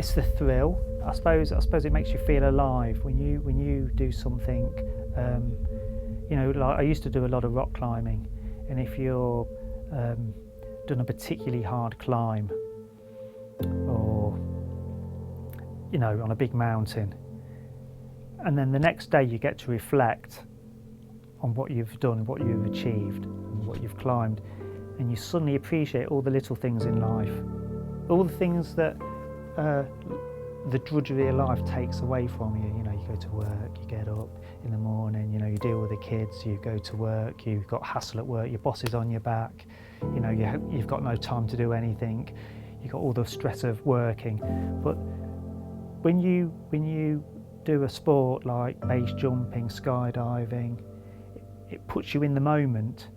It's the thrill. I suppose it makes you feel alive when you do something. You know, like I used to do a lot of rock climbing, and if you're done a particularly hard climb, or you know, on a big mountain, and then the next day you get to reflect on what you've done, what you've achieved, and what you've climbed, and you suddenly appreciate all the little things in life, all the things that the drudgery of life takes away from you. You know, you go to work, you get up in the morning, you know, you deal with the kids, you go to work, you've got hassle at work, your boss is on your back, you know, you've got no time to do anything, you've got all the stress of working. But when you do a sport like base jumping, skydiving, it puts you in the moment.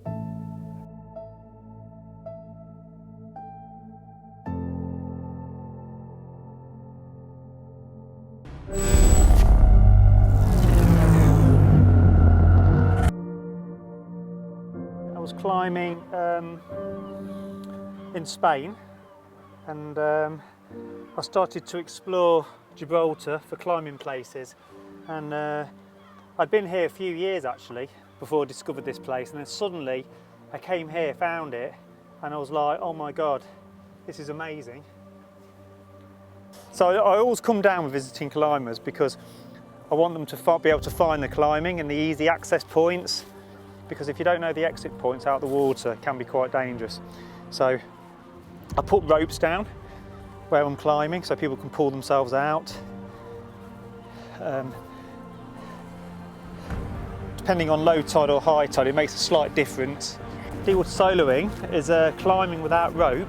I was climbing in Spain, and I started to explore Gibraltar for climbing places, and I'd been here a few years actually before I discovered this place, and then suddenly I came here, found it, and I was like, oh my god, this is amazing. So I always come down with visiting climbers because I want them to be able to find the climbing and the easy access points, because if you don't know the exit points out the water, it can be quite dangerous. So I put ropes down where I'm climbing so people can pull themselves out. Depending on low tide or high tide, it makes a slight difference. Deep-water soloing is climbing without rope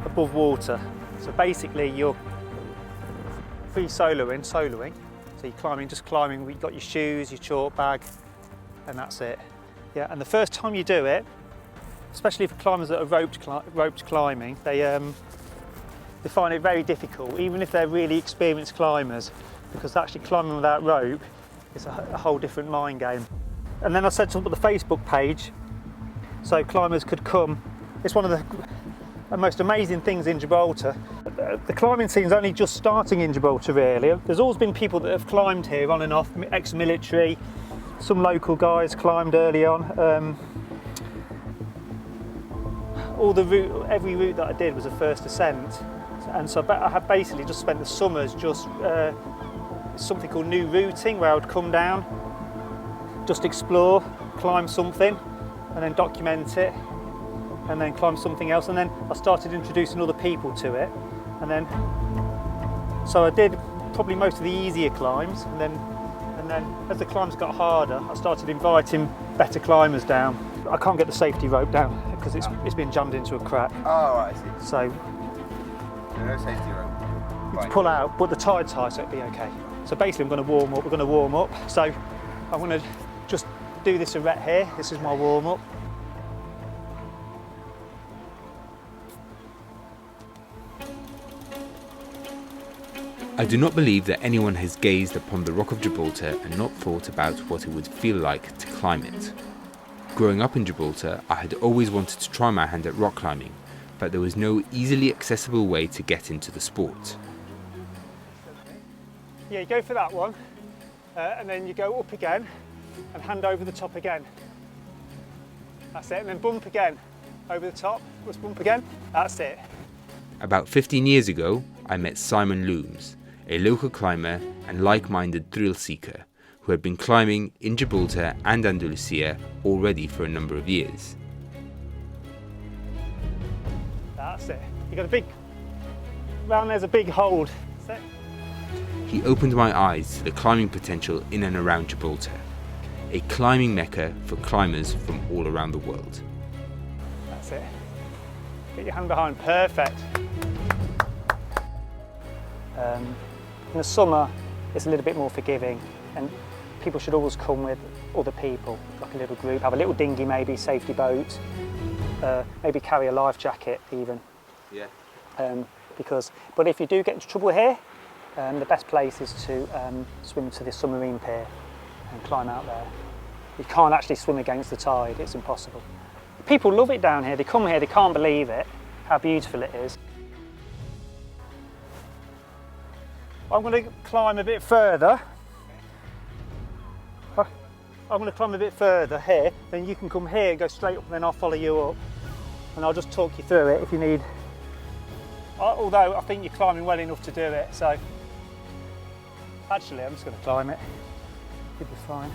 above water. So basically you're free soloing, so you're climbing, just climbing, you've got your shoes, your chalk bag, and that's it. Yeah, and the first time you do it, especially for climbers that are roped climbing, they find it very difficult, even if they're really experienced climbers, because actually climbing without rope is a whole different mind game. And then I set up the Facebook page so climbers could come. It's one of the most amazing things in Gibraltar. The climbing scene's only just starting in Gibraltar really. There's always been people that have climbed here on and off, ex-military, some local guys climbed early on. Every route that I did was a first ascent, and so I had basically just spent the summers just something called new routing, where I would come down, just explore, climb something, and then document it, and then climb something else, and then I started introducing other people to it, and then so I did probably most of the easier climbs, and then as the climbs got harder, I started inviting better climbers down. I can't get the safety rope down because it's been jammed into a crack. Oh, right, I see. So no safety rope. Right. Pull out, but the tide's high, so it'll be okay. So basically, I'm going to warm up. We're going to warm up. So I'm going to just do this arête here. This is my warm up. I do not believe that anyone has gazed upon the Rock of Gibraltar and not thought about what it would feel like to climb it. Growing up in Gibraltar, I had always wanted to try my hand at rock climbing, but there was no easily accessible way to get into the sport. Yeah, you go for that one, and then you go up again, and hand over the top again. That's it, and then bump again, over the top, let's bump again, that's it. About 15 years ago, I met Simon Looms, a local climber and like-minded thrill seeker who had been climbing in Gibraltar and Andalusia already for a number of years. That's it. You got a big, round there's a big hold. That's it. He opened my eyes to the climbing potential in and around Gibraltar, a climbing mecca for climbers from all around the world. That's it. Get your hand behind, perfect. In the summer, it's a little bit more forgiving, and people should always come with other people, like a little group, have a little dinghy maybe, safety boat, maybe carry a life jacket even. Yeah. But if you do get into trouble here, the best place is to swim to the submarine pier and climb out there. You can't actually swim against the tide, it's impossible. People love it down here, they come here, they can't believe it, how beautiful it is. I'm going to climb a bit further. I'm going to climb a bit further here, then you can come here and go straight up, and then I'll follow you up. And I'll just talk you through it if you need. Although I think you're climbing well enough to do it, so actually I'm just going to climb it. You'll be fine.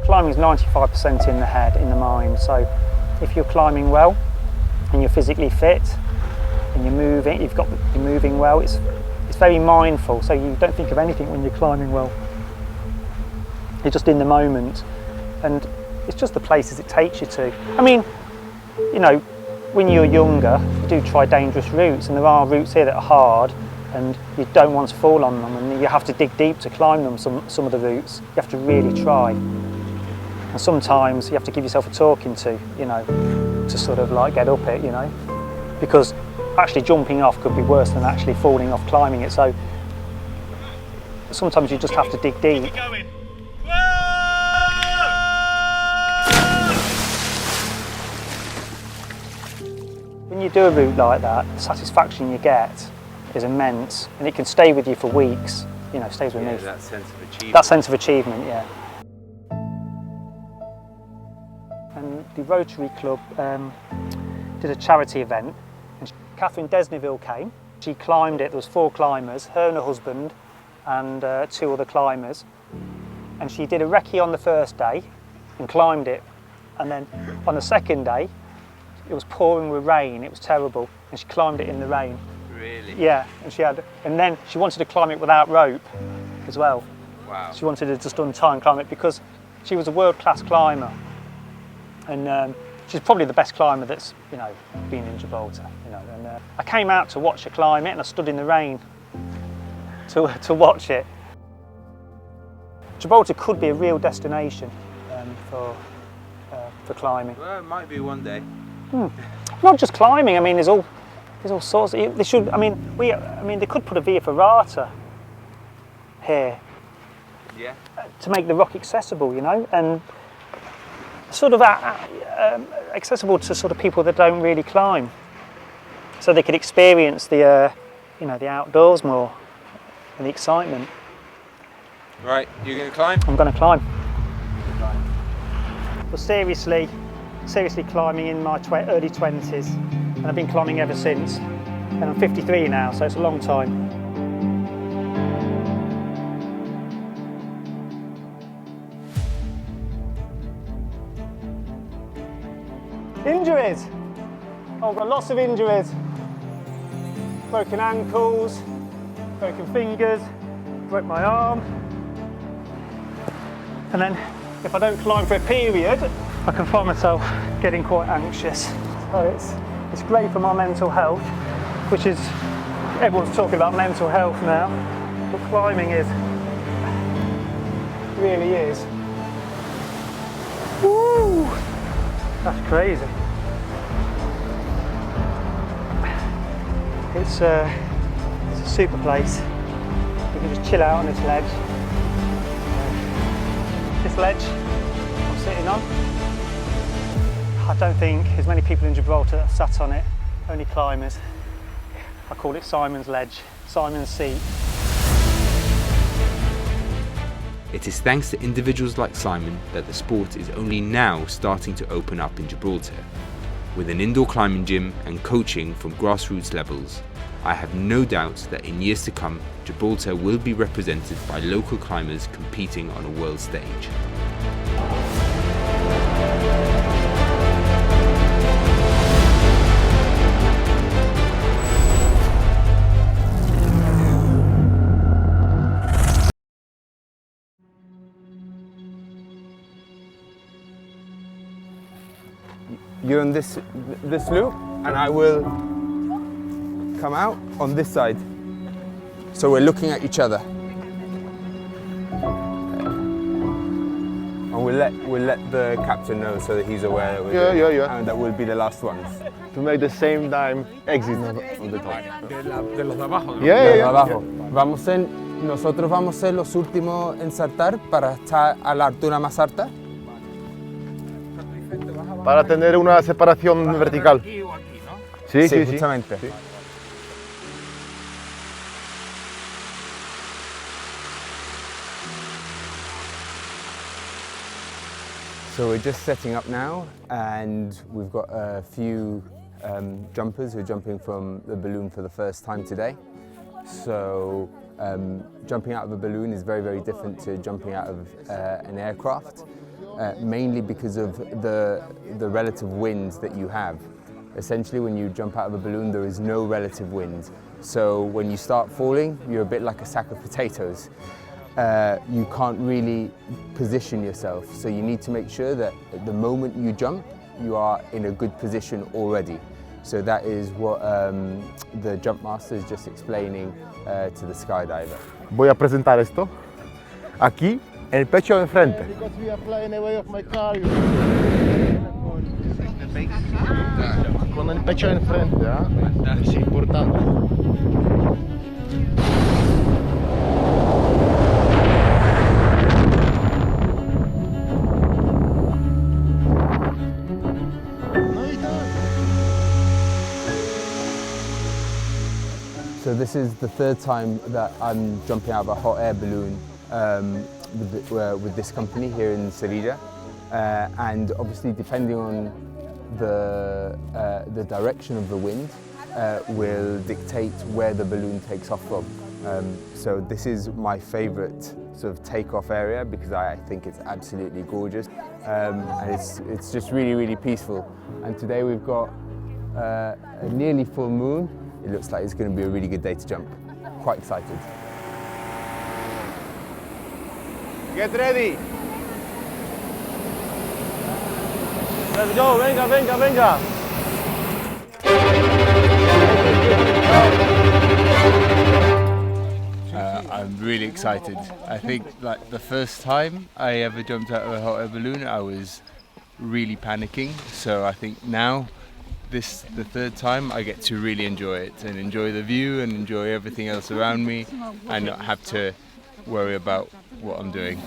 Climbing is 95% in the head, in the mind, so if you're climbing well and you're physically fit and you're moving, you're moving well, it's very mindful, so you don't think of anything when you're climbing well. You're just in the moment, and it's just the places it takes you to. I mean, you know, when you're younger, you do try dangerous routes, and there are routes here that are hard and you don't want to fall on them, and you have to dig deep to climb them, some of the routes. You have to really try. And sometimes you have to give yourself a talking to, you know, to sort of like get up it, you know, because actually jumping off could be worse than actually falling off climbing it. So sometimes you just have to dig deep. When you do a route like that, the satisfaction you get is immense, and it can stay with you for weeks. You know, stays with me. That sense of achievement. That sense of achievement, yeah. And the Rotary Club did a charity event, and Catherine Desneville came. She climbed it. There was 4 climbers, her and her husband, and 2 other climbers. And she did a recce on the first day and climbed it. And then on the second day, it was pouring with rain. It was terrible, and she climbed it in the rain. Really? Yeah, and then she wanted to climb it without rope as well. Wow. She wanted to just untie and climb it because she was a world-class climber. And she's probably the best climber that's, you know, been in Gibraltar. You know, and I came out to watch her climb it, and I stood in the rain to watch it. Gibraltar could be a real destination for climbing. Well, it might be one day. Not just climbing. I mean, there's all sorts. They should. I mean, they could put a via ferrata here. Yeah. To make the rock accessible, you know, and sort of accessible to sort of people that don't really climb, so they could experience the you know, the outdoors more and the excitement. Right, you're going to climb? I'm going to climb. But seriously climbing in my early 20s, and I've been climbing ever since. And I'm 53 now, so it's a long time. Injuries! Oh, I've got lots of injuries. Broken ankles, broken fingers, broke my arm. And then if I don't climb for a period, I can find myself getting quite anxious. So it's great for my mental health, which is, everyone's talking about mental health now, but climbing really is. Woo! That's crazy. It's a super place. You can just chill out on this ledge. This ledge I'm sitting on, I don't think there's many people in Gibraltar that have sat on it, only climbers. I call it Simon's Ledge, Simon's Seat. It is thanks to individuals like Simon that the sport is only now starting to open up in Gibraltar. With an indoor climbing gym and coaching from grassroots levels, I have no doubt that in years to come, Gibraltar will be represented by local climbers competing on a world stage. You're on this loop, and I will come out on this side. So we're looking at each other. And we'll let the captain know so that he's aware that we're Yeah. and that we'll be the last ones. To make the same time exit on the top. De los de abajo. ¿no? Yeah. Abajo. Nosotros vamos a ser los últimos en saltar para estar a la altura más alta. Para tener una separación vertical. Aquí o aquí, ¿no? Sí. Justamente. Sí. So we're just setting up now, and we've got a few jumpers who are jumping from the balloon for the first time today. So jumping out of a balloon is very, very different to jumping out of an aircraft, mainly because of the relative wind that you have. Essentially, when you jump out of a balloon, there is no relative wind. So when you start falling, you're a bit like a sack of potatoes. You can't really position yourself, so you need to make sure that at the moment you jump, you are in a good position already. So that is what the jump master is just explaining to the skydiver. Voy a presentar esto aquí en el pecho de enfrente. Because we are flying away of my car. Con el pecho de enfrente, es importante. So this is the third time that I'm jumping out of a hot air balloon with this company here in Sevilla, and obviously depending on the direction of the wind will dictate where the balloon takes off from. So this is my favourite sort of takeoff area because I think it's absolutely gorgeous, and it's just really, really peaceful. And today we've got a nearly full moon. It looks like it's going to be a really good day to jump. Quite excited. Get ready. Let's go, venga. I'm really excited. I think like the first time I ever jumped out of a hot air balloon, I was really panicking. So I think now, the third time, I get to really enjoy it and enjoy the view and enjoy everything else around me and not have to worry about what I'm doing.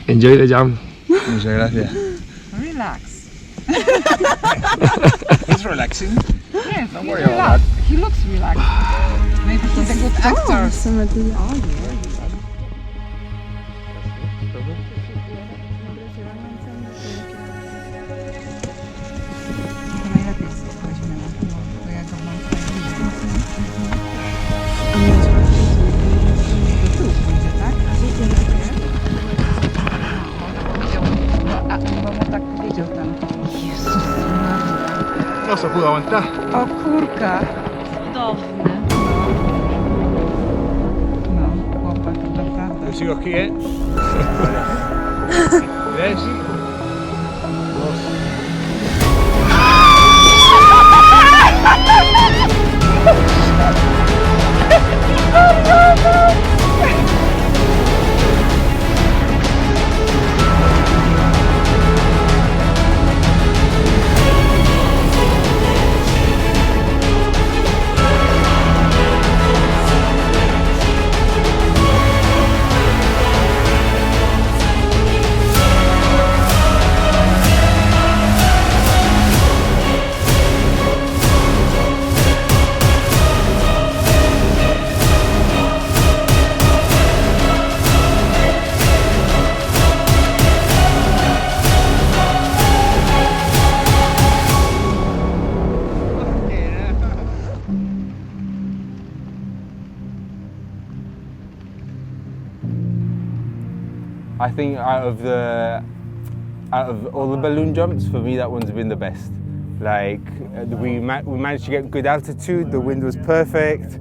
Enjoy the jump. Muchas gracias. Relax. It's relaxing. Yes, Don't he's worry about relaxed. He looks relaxed. Maybe he's a good actor. No se pudo aguantar. O kurka. Cudowny. No, chłopak, naprawdę. Yo sigo aquí, ¿eh? ¿Ves? I think out of all the balloon jumps, for me that one's been the best. Like we managed to get good altitude, the wind was perfect,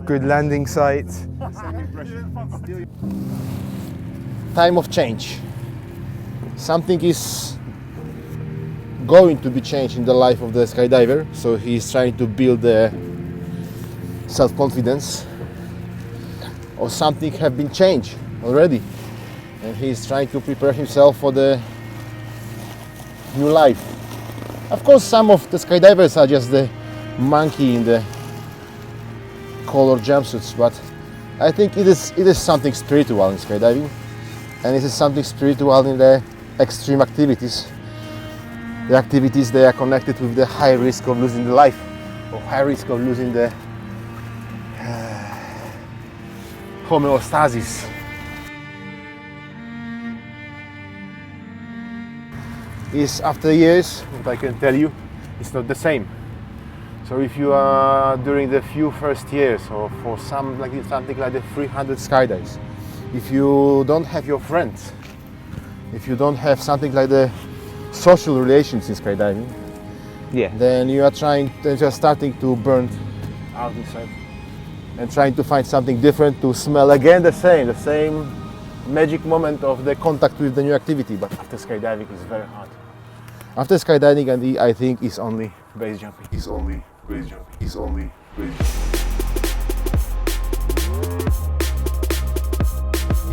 good landing site. Time of change. Something is going to be changed in the life of the skydiver, so he's trying to build the self-confidence, or something have been changed already, and he's trying to prepare himself for the new life. Of course, some of the skydivers are just the monkey in the color jumpsuits, but I think it is something spiritual in skydiving, and it is something spiritual in the extreme activities. The activities, they are connected with the high risk of losing the life, or high risk of losing the homeostasis. Is after years, what I can tell you, it's not the same. So if you are during the few first years, or for something like the 300 skydives, if you don't have your friends, if you don't have something like the social relations in skydiving, Yeah. then you are starting to burn out inside, and trying to find something different, to smell again the same magic moment of the contact with the new activity. But after skydiving, it's very hard. After skydiving, and I think it's only base jumping. It's only base jumping. It's only base jumping.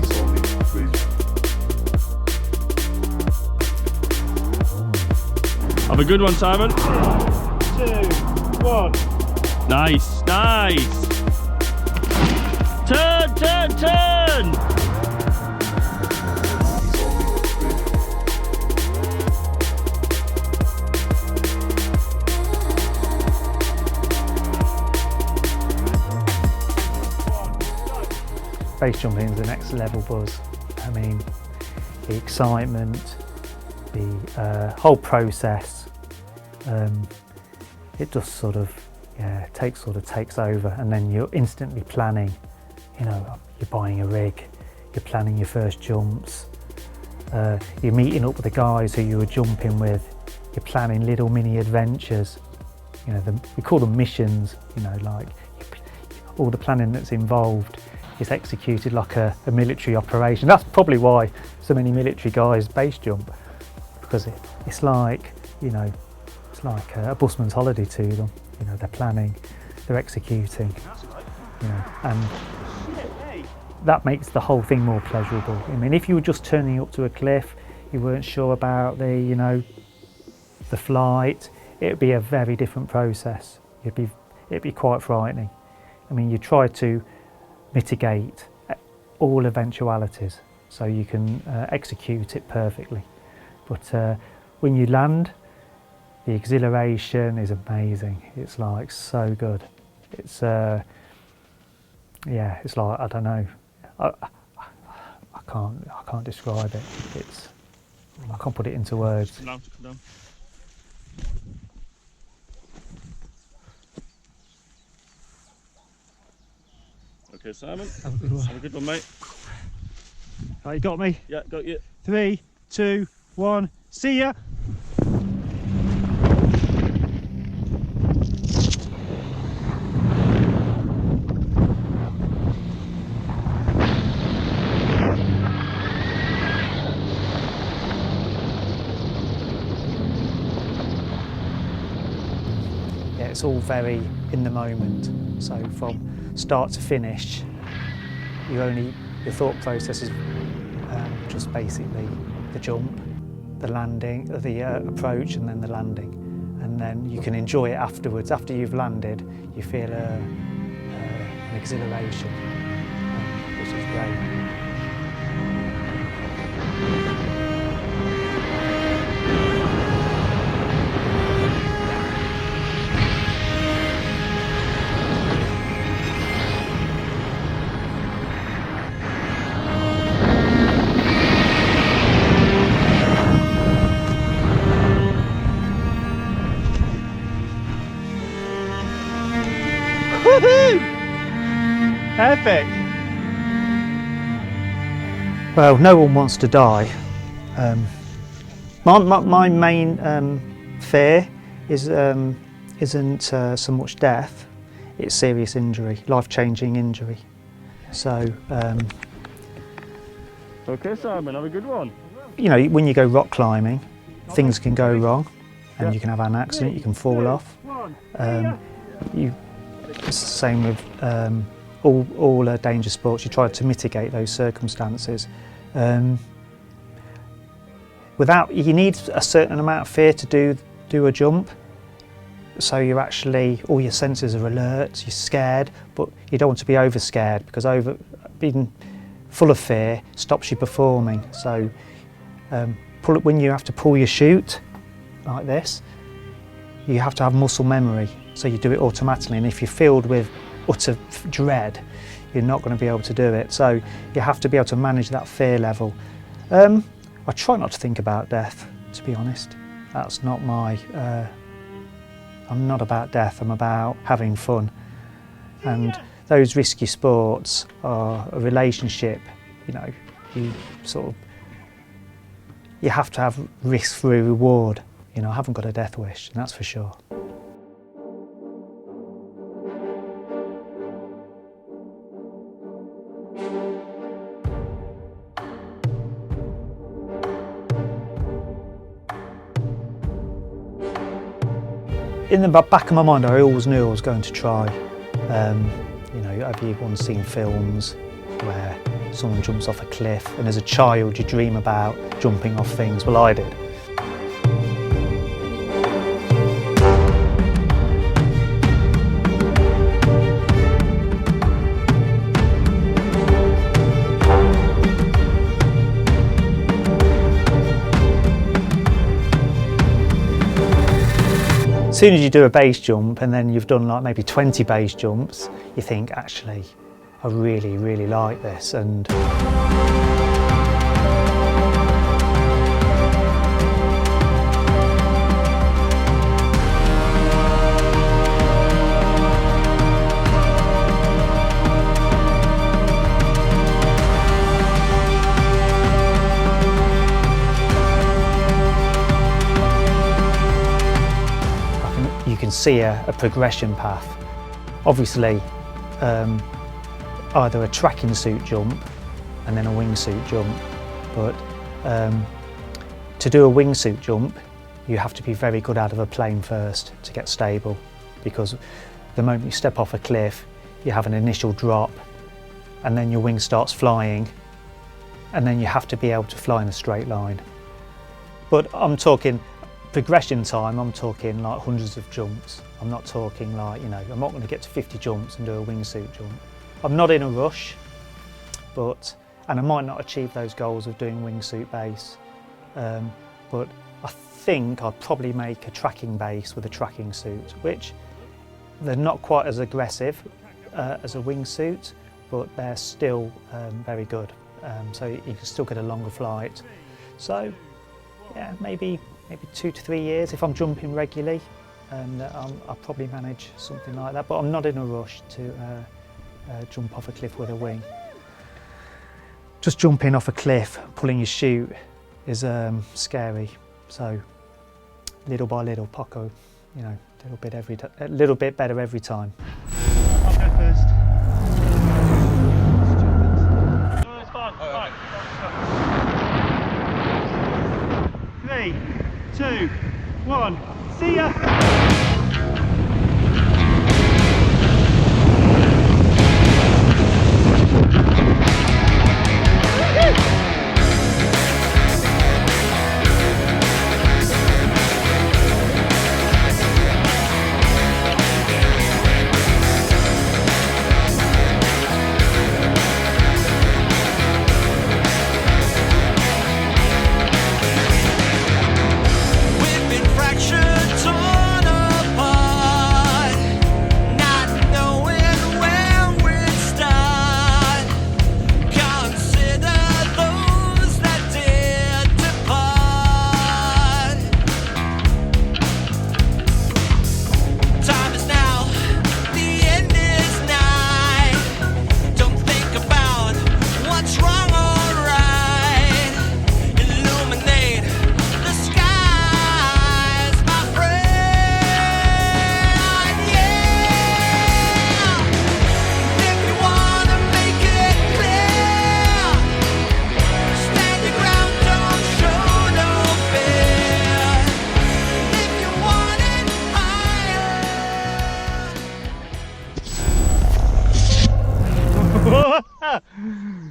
It's only base jumping. Have a good one, Simon. 2, 1. Nice, nice. Turn, turn, turn. Base jumping is the next level buzz. I mean, the excitement, the whole process, it just sort of takes over, and then you're instantly planning. You know, you're buying a rig, you're planning your first jumps, you're meeting up with the guys who you were jumping with, you're planning little mini adventures. You know, we call them missions. You know, like all the planning that's involved is executed like a military operation. That's probably why so many military guys base jump, because it's like, you know, it's like a busman's holiday to them. You know, they're planning, they're executing, you know, and that makes the whole thing more pleasurable. I mean, if you were just turning up to a cliff, you weren't sure about the, you know, the flight, it'd be a very different process. It'd be quite frightening. I mean, you try to mitigate all eventualities so you can execute it perfectly. But when you land, the exhilaration is amazing. It's like so good. It's yeah, it's like, I don't know. I can't describe it. I can't put it into words. Come down. Okay, Simon. Have a good one. Have a good one, mate. Right, you got me? Yeah, got you. 3, 2, 1, see ya! Yeah, it's all very in the moment. So from start to finish, your thought process is just basically the jump, the landing, the approach, and then the landing. And then you can enjoy it afterwards. After you've landed, you feel an exhilaration, which is great. Woohoo! Epic! Well, no one wants to die. My main fear isn't so much death, it's serious injury, life-changing injury. So, Okay, Simon, have a good one. you know, when you go rock climbing, things can go wrong and you can have an accident, you can fall off. It's the same with all dangerous sports. You try to mitigate those circumstances. You need a certain amount of fear to do a jump. So you're actually, all your senses are alert, you're scared, but you don't want to be over scared because being full of fear stops you performing. So when you have to pull your chute like this, you have to have muscle memory. So you do it automatically, and if you're filled with utter dread, you're not going to be able to do it. So you have to be able to manage that fear level. I try not to think about death, to be honest. That's not my... I'm not about death, I'm about having fun. And those risky sports are a relationship, you know, you have to have risk for a reward. You know, I haven't got a death wish, and that's for sure. In the back of my mind, I always knew I was going to try. You know, everyone's seen films where someone jumps off a cliff, and as a child you dream about jumping off things. Well, I did. As soon as you do a base jump and then you've done like maybe 20 base jumps, you think, actually, I really, really like this. And you can see a progression path. Obviously, either a tracking suit jump and then a wingsuit jump, but to do a wingsuit jump, you have to be very good out of a plane first to get stable, because the moment you step off a cliff, you have an initial drop, and then your wing starts flying, and then you have to be able to fly in a straight line. But I'm talking progression time, I'm talking like hundreds of jumps. I'm not talking like, you know, I'm not going to get to 50 jumps and do a wingsuit jump. I'm not in a rush, and I might not achieve those goals of doing wingsuit base, but I think I'd probably make a tracking base with a tracking suit, which they're not quite as aggressive as a wingsuit, but they're still very good. So you can still get a longer flight. So yeah, maybe 2 to 3 years if I'm jumping regularly, and I'll probably manage something like that. But I'm not in a rush to jump off a cliff with a wing. Just jumping off a cliff, pulling your chute is scary. So little by little, Paco, you know, a little bit better every time. I'll go first. No, it's fine. Right. 3, 2, 1. See ya! We've been fractured, torn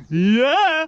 Yeah!